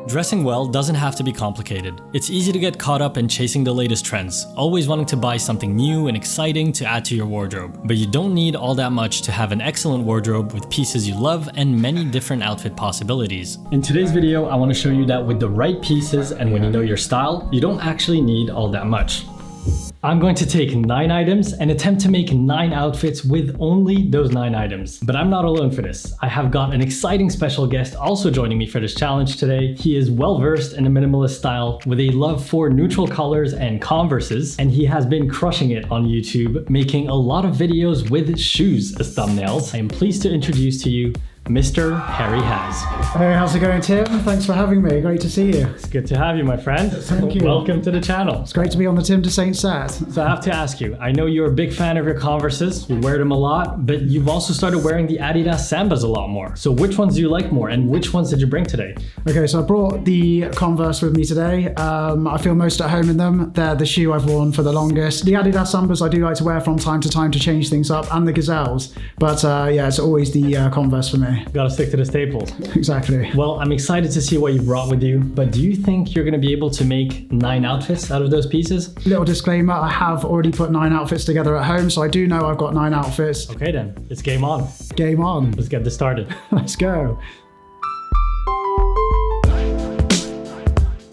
Dressing well doesn't have to be complicated. It's easy to get caught up in chasing the latest trends, always wanting to buy something new and exciting to add to your wardrobe. But you don't need all that much to have an excellent wardrobe with pieces you love and many different outfit possibilities. In today's video, I want to show you that with the right pieces and when you know your style, you don't actually need all that much. I'm going to take 9 items and attempt to make 9 outfits with only those 9 items. But I'm not alone for this. I have got an exciting special guest also joining me for this challenge today. He is well versed in a minimalist style with a love for neutral colors and Converses, and he has been crushing it on YouTube, making a lot of videos with shoes as thumbnails. I am pleased to introduce to you Mr. Harry Has. Hey, how's it going, Tim? Thanks for having me. Great to see you. It's good to have you, my friend. Thank you. Welcome to the channel. It's great to be on the Tim Dessaint set. So I have to ask you, I know you're a big fan of your Converses, you wear them a lot, but you've also started wearing the Adidas Sambas a lot more. So which ones do you like more and which ones did you bring today? Okay, so I brought the Converse with me today. I feel most at home in them. They're the shoe I've worn for the longest. The Adidas Sambas I do like to wear from time to time to change things up, and the Gazelles. But yeah, it's always the Converse for me. Gotta stick to the staples. Exactly. Well, I'm excited to see what you brought with you, but do you think you're gonna be able to make 9 outfits out of those pieces? Little disclaimer, I have already put 9 outfits together at home, so I do know I've got 9 outfits. Okay then, it's game on. Game on. Let's get this started. Let's go.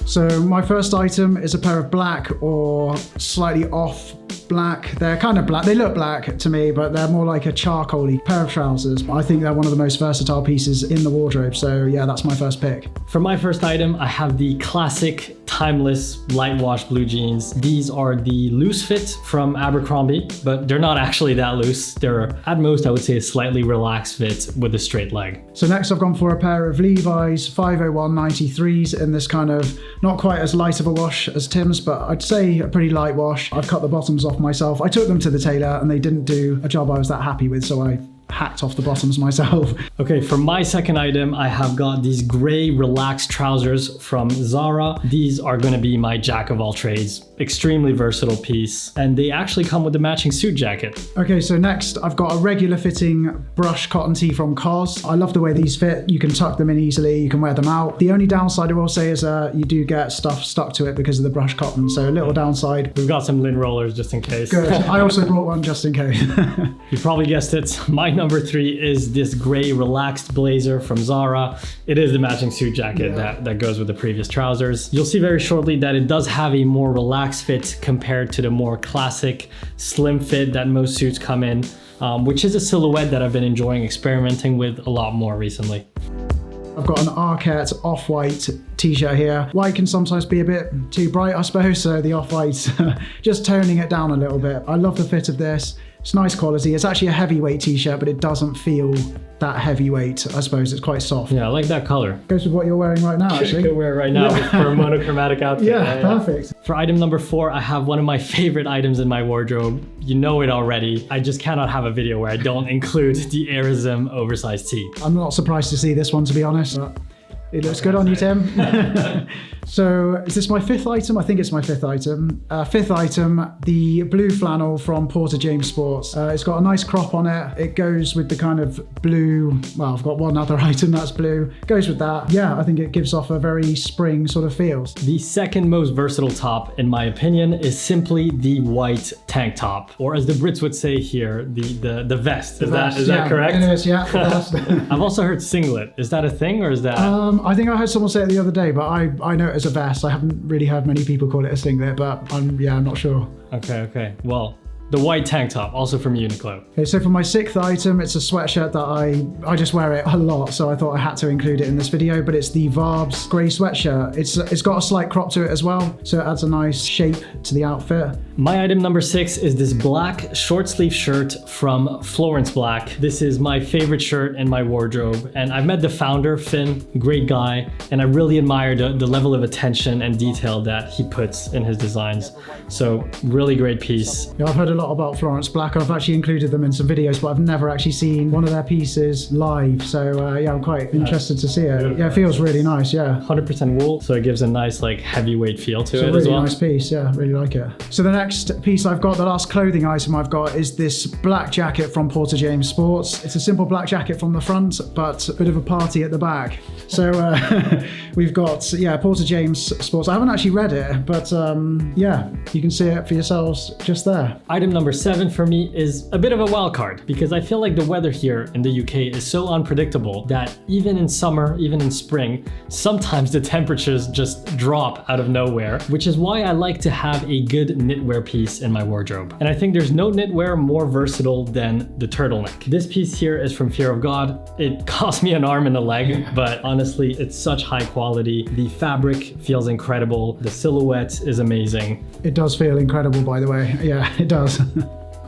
So my first item is a pair of black or slightly off black. They're kind of black. They look black to me, but they're more like a charcoaly pair of trousers. I think they're one of the most versatile pieces in the wardrobe. So yeah, that's my first pick. For my first item, I have the classic timeless light wash blue jeans. These are the loose fit from Abercrombie, but they're not actually that loose. They're at most, I would say, a slightly relaxed fit with a straight leg. So next I've gone for a pair of Levi's 501 93s in this kind of not quite as light of a wash as Tim's, but I'd say a pretty light wash. I've cut the bottoms off myself. I took them to the tailor and they didn't do a job I was that happy with, so I hacked off the bottoms myself. Okay, for my second item, I have got these gray relaxed trousers from Zara. These are gonna be my jack of all trades. Extremely versatile piece, and they actually come with a matching suit jacket. Okay, so next I've got a regular fitting brush cotton tee from COS. I love the way these fit. You can tuck them in easily, you can wear them out. The only downside I will say is you do get stuff stuck to it because of the brush cotton, so a little downside. We've got some lint rollers just in case. Good, I also brought one just in case. You probably guessed it. My number 3 is this gray relaxed blazer from Zara. It is the matching suit jacket that goes with the previous trousers. You'll see very shortly that it does have a more relaxed fit compared to the more classic slim fit that most suits come in, which is a silhouette that I've been enjoying experimenting with a lot more recently. I've got an Arquette off-white t-shirt here. White can sometimes be a bit too bright, I suppose, so the off-white's just toning it down a little bit. I love the fit of this. It's nice quality. It's actually a heavyweight t-shirt, but it doesn't feel that heavyweight. I suppose it's quite soft. Yeah, I like that color. Goes with what you're wearing right now, actually. Could wear it right now for a monochromatic outfit. Yeah, perfect. For item number 4, I have one of my favorite items in my wardrobe. You know it already. I just cannot have a video where I don't include the Aerism oversized tee. I'm not surprised to see this one, to be honest. But it looks good on you, Tim. So is this my 5th item? I think it's my 5th item. 5th item, the blue flannel from Porter James Sports. It's got a nice crop on it. It goes with the kind of blue, well, I've got one other item that's blue. Goes with that. Yeah, I think it gives off a very spring sort of feel. The second most versatile top, in my opinion, is simply the white tank top. Or as the Brits would say here, the vest. Is that correct? It is, yeah, the vest. I've also heard singlet. Is that a thing or is that? I think I heard someone say it the other day, but I know it as a vest. I haven't really heard many people call it a singlet, but I'm not sure. Okay. Well, the white tank top, also from Uniqlo. Okay, so for my 6th item, it's a sweatshirt that I just wear it a lot, so I thought I had to include it in this video, but it's the Varbs grey sweatshirt. It's got a slight crop to it as well, so it adds a nice shape to the outfit. My item number 6 is this black short sleeve shirt from Florence Black. This is my favorite shirt in my wardrobe, and I've met the founder, Finn, great guy, and I really admire the level of attention and detail that he puts in his designs. So really great piece. Yeah, I've heard a lot lot about Florence Black. I've actually included them in some videos, but I've never actually seen one of their pieces live. So yeah, I'm quite interested to see it. Yeah, it feels really nice, yeah. 100% wool, so it gives a nice like heavyweight feel to it really as well. Nice piece, yeah, really like it. So the next piece I've got, the last clothing item I've got, is this black jacket from Porter James Sports. It's a simple black jacket from the front, but a bit of a party at the back. So we've got, yeah, Porter James Sports. I haven't actually read it, but yeah, you can see it for yourselves just there. Item number 7 for me is a bit of a wild card because I feel like the weather here in the UK is so unpredictable that even in summer, even in spring, sometimes the temperatures just drop out of nowhere, which is why I like to have a good knitwear piece in my wardrobe. And I think there's no knitwear more versatile than the turtleneck. This piece here is from Fear of God. It cost me an arm and a leg, but honestly, it's such high quality. The fabric feels incredible. The silhouette is amazing. It does feel incredible, by the way. Yeah, it does.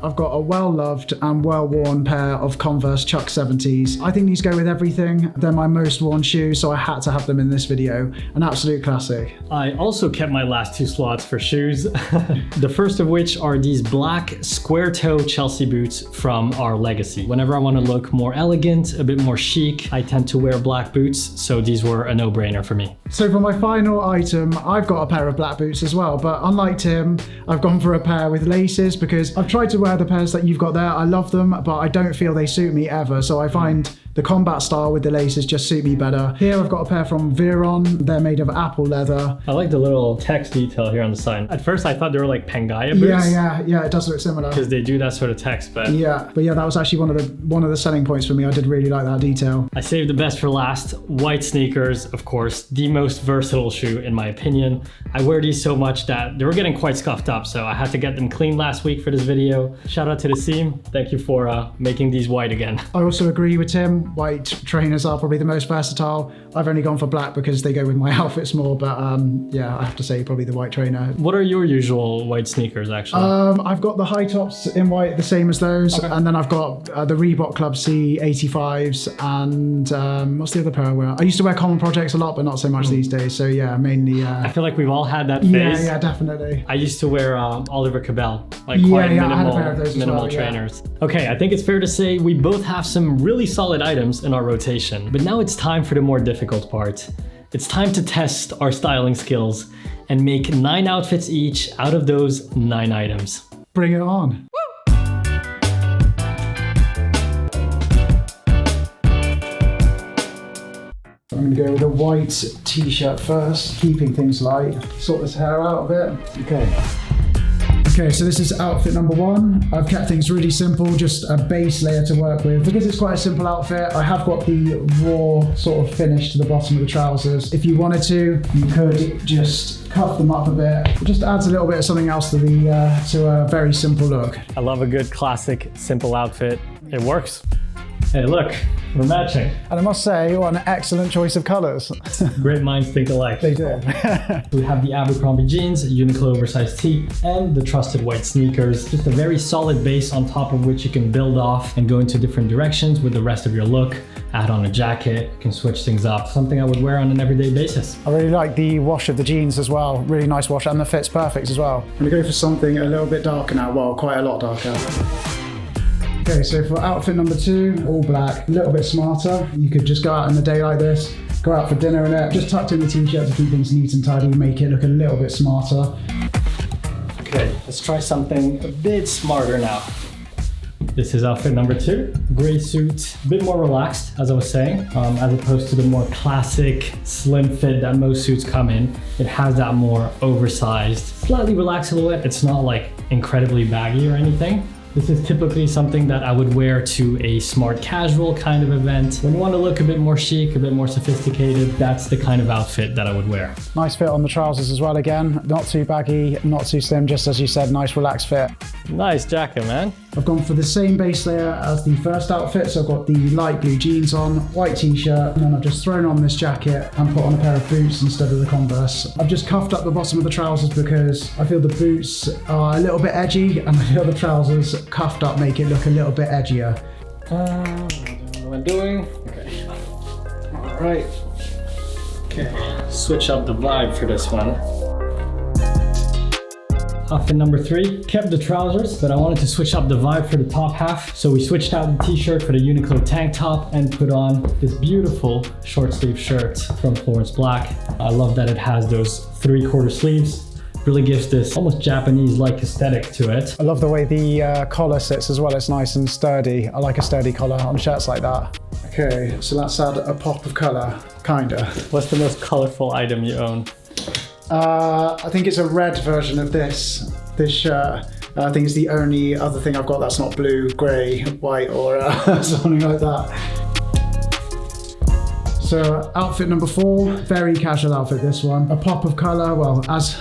I've got a well-loved and well-worn pair of Converse Chuck 70s. I think these go with everything. They're my most worn shoes, so I had to have them in this video. An absolute classic. I also kept my last 2 slots for shoes. The first of which are these black square-toe Chelsea boots from our Legacy. Whenever I want to look more elegant, a bit more chic, I tend to wear black boots, so these were a no-brainer for me. So for my final item, I've got a pair of black boots as well, but unlike Tim, I've gone for a pair with laces because I've tried to wear the pairs that you've got there. I love them, but I don't feel they suit me ever. So I find the combat style with the laces just suit me better. Here I've got a pair from Veron. They're made of apple leather. I like the little text detail here on the side. At first I thought they were like Pangaya boots. Yeah, it does look similar. Because they do that sort of text, but yeah, that was actually one of the selling points for me. I did really like that detail. I saved the best for last. White sneakers, of course, the most versatile shoe in my opinion. I wear these so much that they were getting quite scuffed up, so I had to get them cleaned last week for this video. Shout out to the seam. Thank you for making these white again. I also agree with Tim. White trainers are probably the most versatile. I've only gone for black because they go with my outfits more, but yeah, I have to say probably the white trainer. What are your usual white sneakers actually? I've got the high tops in white, the same as those, okay. And then I've got the Reebok Club C 85s, and what's the other pair I wear? I used to wear Common Projects a lot, but not so much these days. So yeah, mainly. I feel like we've all had that phase. Yeah, definitely. I used to wear Oliver Cabell, like quite minimal trainers. Okay, I think it's fair to say we both have some really solid items in our rotation, but now it's time for the more difficult part. It's time to test our styling skills and make 9 outfits each out of those 9 items. Bring it on. I'm going to go with a white t-shirt first, keeping things light. Sort this hair out a bit. Okay, so this is outfit number 1. I've kept things really simple, just a base layer to work with. Because it's quite a simple outfit, I have got the raw sort of finish to the bottom of the trousers. If you wanted to, you could just cuff them up a bit. It just adds a little bit of something else to a very simple look. I love a good classic simple outfit. It works. Hey, look, we're matching. And I must say, what an excellent choice of colours. Great minds think alike. They do. We have the Abercrombie jeans, Uniqlo oversized tee, and the trusted white sneakers. Just a very solid base on top of which you can build off and go into different directions with the rest of your look. Add on a jacket, you can switch things up. Something I would wear on an everyday basis. I really like the wash of the jeans as well. Really nice wash, and the fit's perfect as well. I'm gonna go for something a little bit darker now. Well, quite a lot darker. Okay, so for outfit number 2, all black, a little bit smarter. You could just go out in the day like this, go out for dinner in it, just tucked in the t-shirt to keep things neat and tidy, make it look a little bit smarter. Okay, let's try something a bit smarter now. This is outfit number 2, gray suit, a bit more relaxed, as I was saying, as opposed to the more classic slim fit that most suits come in. It has that more oversized, slightly relaxed silhouette. It's not like incredibly baggy or anything. This is typically something that I would wear to a smart casual kind of event. When you want to look a bit more chic, a bit more sophisticated, that's the kind of outfit that I would wear. Nice fit on the trousers as well again. Not too baggy, not too slim, just as you said, nice relaxed fit. Nice jacket, man. I've gone for the same base layer as the first outfit, so I've got the light blue jeans on, white t-shirt, and then I've just thrown on this jacket and put on a pair of boots instead of the Converse. I've just cuffed up the bottom of the trousers because I feel the boots are a little bit edgy, and I feel the trousers cuffed up make it look a little bit edgier. What am I doing? Okay. All right. Okay. Switch up the vibe for this one. Outfit number 3, kept the trousers, but I wanted to switch up the vibe for the top half. So we switched out the t-shirt for the Uniqlo tank top and put on this beautiful short sleeve shirt from Florence Black. I love that it has those 3/4 sleeves. Really gives this almost Japanese-like aesthetic to it. I love the way the collar sits as well. It's nice and sturdy. I like a sturdy collar on shirts like that. Okay, so let's add a pop of color, kinda. What's the most colorful item you own? I think it's a red version of this shirt. I think it's the only other thing I've got that's not blue, grey, white, or something like that. So outfit number 4, very casual outfit this one. A pop of colour, well, as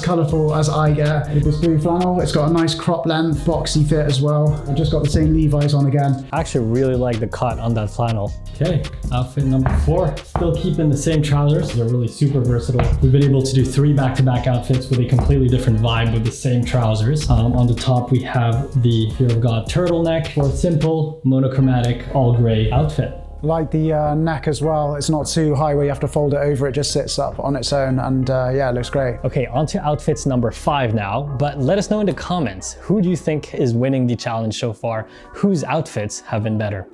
colourful as I get. With this blue flannel, it's got a nice crop length, boxy fit as well. I've just got the same Levi's on again. I actually really like the cut on that flannel. Okay, outfit number 4. Still keeping the same trousers. They're really super versatile. We've been able to do 3 back-to-back outfits with a completely different vibe with the same trousers. On the top, we have the Fear of God turtleneck for a simple, monochromatic, all gray outfit. Like the neck as well. It's not too high where you have to fold it over. It just sits up on its own, and yeah, it looks great. Okay, on to outfits number 5 now, but let us know in the comments, who do you think is winning the challenge so far? Whose outfits have been better?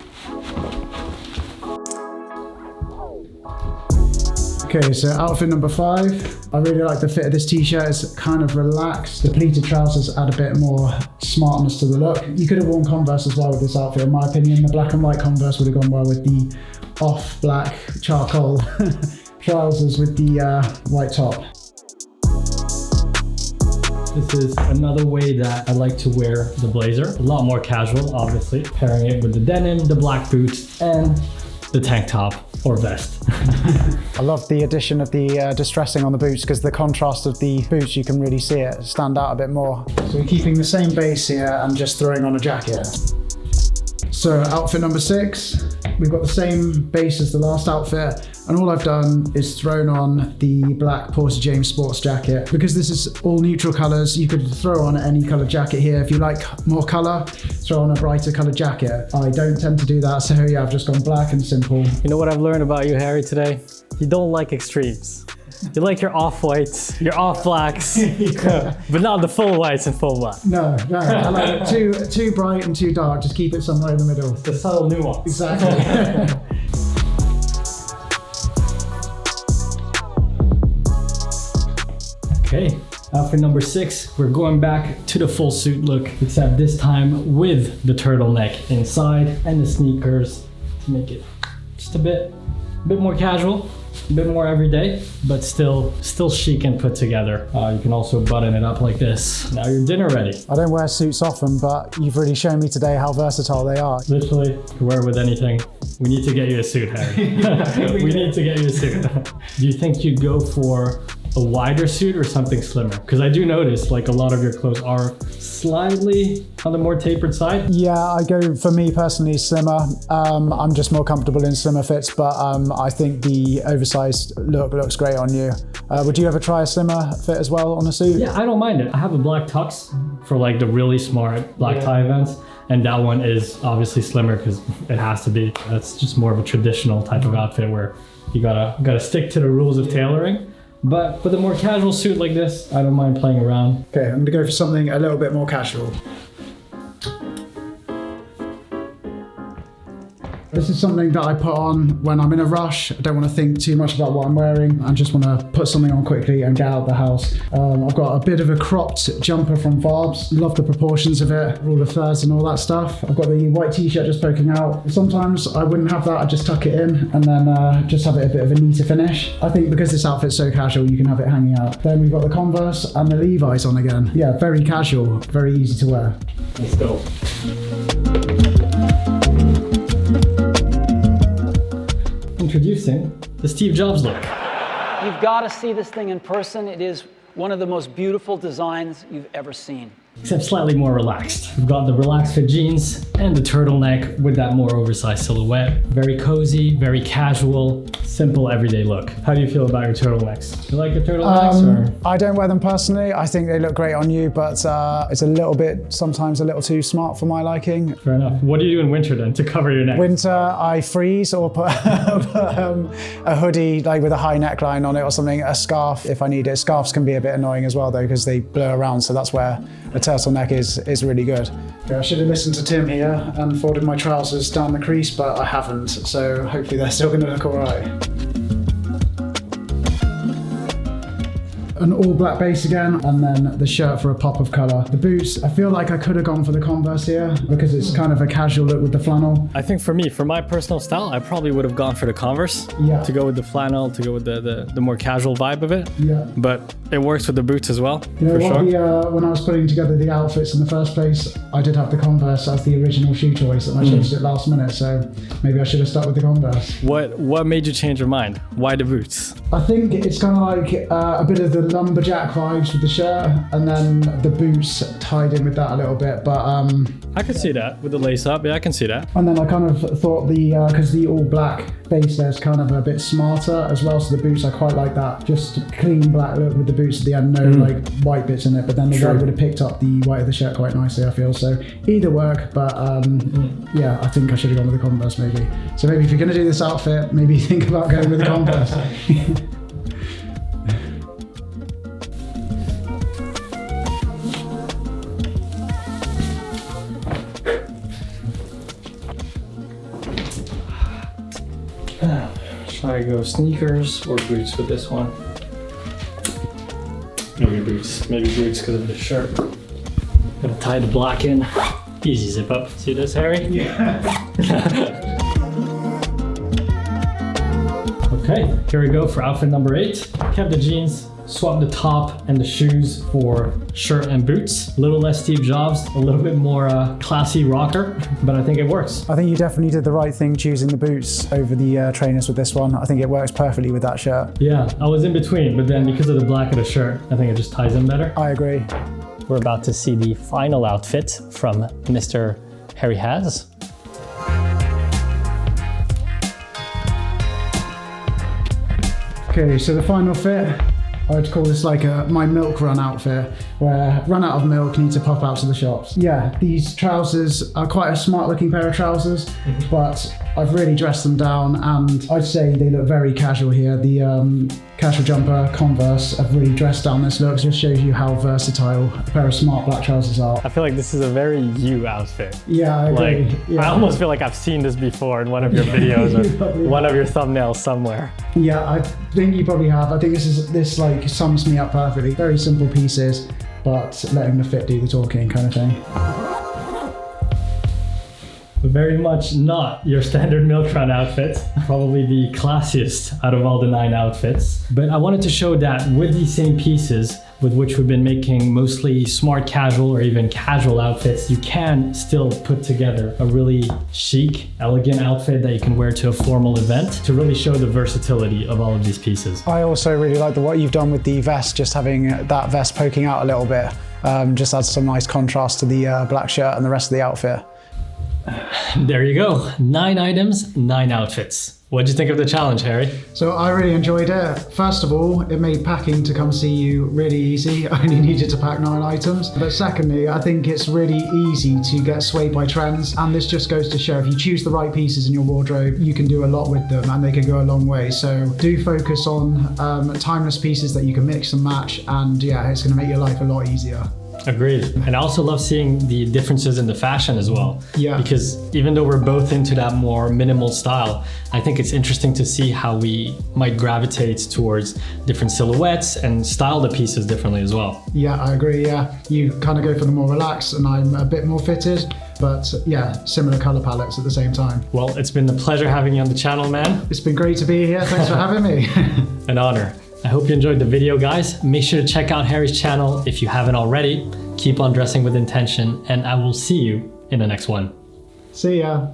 Okay, so outfit number 5. I really like the fit of this t-shirt. It's kind of relaxed. The pleated trousers add a bit more smartness to the look. You could have worn Converse as well with this outfit, in my opinion. The black and white Converse would have gone well with the off black charcoal trousers with the white top. This is another way that I like to wear the blazer. A lot more casual, obviously. Pairing it with the denim, the black boots, and the tank top or vest. I love the addition of the distressing on the boots, because the contrast of the boots, you can really see it stand out a bit more. So we're keeping the same base here and just throwing on a jacket. So outfit number 6, we've got the same base as the last outfit, and all I've done is thrown on the black Porter James sports jacket. Because this is all neutral colours, you could throw on any coloured jacket here. If you like more colour, throw on a brighter coloured jacket. I don't tend to do that, so yeah, I've just gone black and simple. You know what I've learned about you, Harry, today? You don't like extremes. You like your off-whites, your off-blacks, but not the full whites and full black. No, I like it too bright and too dark. Just keep it somewhere in the middle. The subtle nuance. Exactly. Okay, outfit number 6, we're going back to the full suit look, except this time with the turtleneck inside and the sneakers to make it just a bit more casual. A bit more everyday, but still chic and put together. You can also button it up like this. Now you're dinner ready. I don't wear suits often, but you've really shown me today how versatile they are. Literally, you can wear it with anything. We need to get you a suit, Harry. We need to get you a suit. Do you think you'd go for a wider suit or something slimmer? Because I do notice like a lot of your clothes are slightly on the more tapered side. Yeah, I go, for me personally, slimmer. I'm just more comfortable in slimmer fits, but I think the oversized look looks great on you. Would you ever try a slimmer fit as well on a suit? Yeah, I don't mind it. I have a black tux for like the really smart black tie events. And that one is obviously slimmer because it has to be. That's just more of a traditional type of outfit where you gotta stick to the rules of tailoring. But with a more casual suit like this, I don't mind playing around. Okay, I'm gonna go for something a little bit more casual. This is something that I put on when I'm in a rush. I don't want to think too much about what I'm wearing. I just want to put something on quickly and get out of the house. I've got a bit of a cropped jumper from Varbs. Love the proportions of it, all the furs and all that stuff. I've got the white t-shirt just poking out. Sometimes I wouldn't have that, I'd just tuck it in and then just have it a bit of a neater finish. I think because this outfit's so casual, you can have it hanging out. Then we've got the Converse and the Levi's on again. Yeah, very casual, very easy to wear. Let's go. Introducing the Steve Jobs look. You've got to see this thing in person. It is one of the most beautiful designs you've ever seen. except slightly more relaxed. We've got the relaxed fit jeans and the turtleneck with that more oversized silhouette. Very cozy, very casual, simple everyday look. How do you feel about your turtlenecks? You like your turtlenecks? I don't wear them personally. I think they look great on you, but it's a little bit, sometimes a little too smart for my liking. Fair enough. What do you do in winter then to cover your neck? Winter, I freeze or put a hoodie like with a high neckline on it or something, a scarf if I need it. Scarves can be a bit annoying as well though because they blur around, so that's where a turtleneck is really good. Yeah, I should have listened to Tim here and folded my trousers down the crease, but I haven't, so hopefully they're still going to look all right. An all black base again, and then the shirt for a pop of colour. The boots, I feel like I could have gone for the Converse here because it's kind of a casual look with the flannel. I think for me, for my personal style, I probably would have gone for the Converse to go with the flannel, to go with the more casual vibe of it. Yeah. But it works with the boots as well, you know, for sure. When I was putting together the outfits in the first place, I did have the Converse as the original shoe choice and I changed it last minute, so maybe I should have stuck with the Converse. What made you change your mind? Why the boots? I think it's kind of like a bit of the lumberjack vibes with the shirt, and then the boots tied in with that a little bit. But I can see that with the lace up. Yeah, I can see that. And then I kind of thought because the all black base there's kind of a bit smarter as well. So the boots, I quite like that, just clean black look with the boots at the end, no like white bits in it. But then the white would have picked up the white of the shirt quite nicely, I feel. So either work, but yeah, I think I should have gone with the Converse maybe. So maybe if you're going to do this outfit, maybe think about going with the Converse. Should I go sneakers or boots with this one? Maybe boots. Maybe boots because of the shirt. Gonna tie the black in. Easy zip up. See this, Harry? Yeah. Okay, here we go for outfit number 8. Kept the jeans, swapped the top and the shoes for shirt and boots. A little less Steve Jobs, a little bit more classy rocker, but I think it works. I think you definitely did the right thing choosing the boots over the trainers with this one. I think it works perfectly with that shirt. Yeah, I was in between, but then because of the black of the shirt, I think it just ties in better. I agree. We're about to see the final outfit from Mr. Harry Has. Okay, so the final fit, I would call this like my milk run outfit, where run out of milk, need to pop out to the shops. Yeah, these trousers are quite a smart looking pair of trousers, but I've really dressed them down and I'd say they look very casual here. The casual jumper Converse have really dressed down this look. It just shows you how versatile a pair of smart black trousers are. I feel like this is a very you outfit. Yeah, I agree. Like, yeah. I almost feel like I've seen this before in one of your videos or one of your thumbnails somewhere. Yeah, I think you probably have. I think this like sums me up perfectly. Very simple pieces, but letting the fit do the talking kind of thing. Very much not your standard milk run outfit, probably the classiest out of all the 9 outfits. But I wanted to show that with these same pieces, with which we've been making mostly smart casual or even casual outfits, you can still put together a really chic, elegant outfit that you can wear to a formal event to really show the versatility of all of these pieces. I also really like what you've done with the vest, just having that vest poking out a little bit. Just adds some nice contrast to the black shirt and the rest of the outfit. There you go, 9 items, 9 outfits. What'd you think of the challenge, Harry? So I really enjoyed it. First of all, it made packing to come see you really easy. I only needed to pack 9 items. But secondly, I think it's really easy to get swayed by trends. And this just goes to show if you choose the right pieces in your wardrobe, you can do a lot with them and they can go a long way. So do focus on timeless pieces that you can mix and match. And yeah, it's gonna make your life a lot easier. Agreed. And I also love seeing the differences in the fashion as well. Yeah. Because even though we're both into that more minimal style, I think it's interesting to see how we might gravitate towards different silhouettes and style the pieces differently as well. Yeah, I agree. Yeah, you kind of go for the more relaxed and I'm a bit more fitted, but yeah, similar color palettes at the same time. Well, it's been a pleasure having you on the channel, man. It's been great to be here. Thanks for having me. An honor. I hope you enjoyed the video, guys. Make sure to check out Harry's channel if you haven't already. Keep on dressing with intention, and I will see you in the next one. See ya.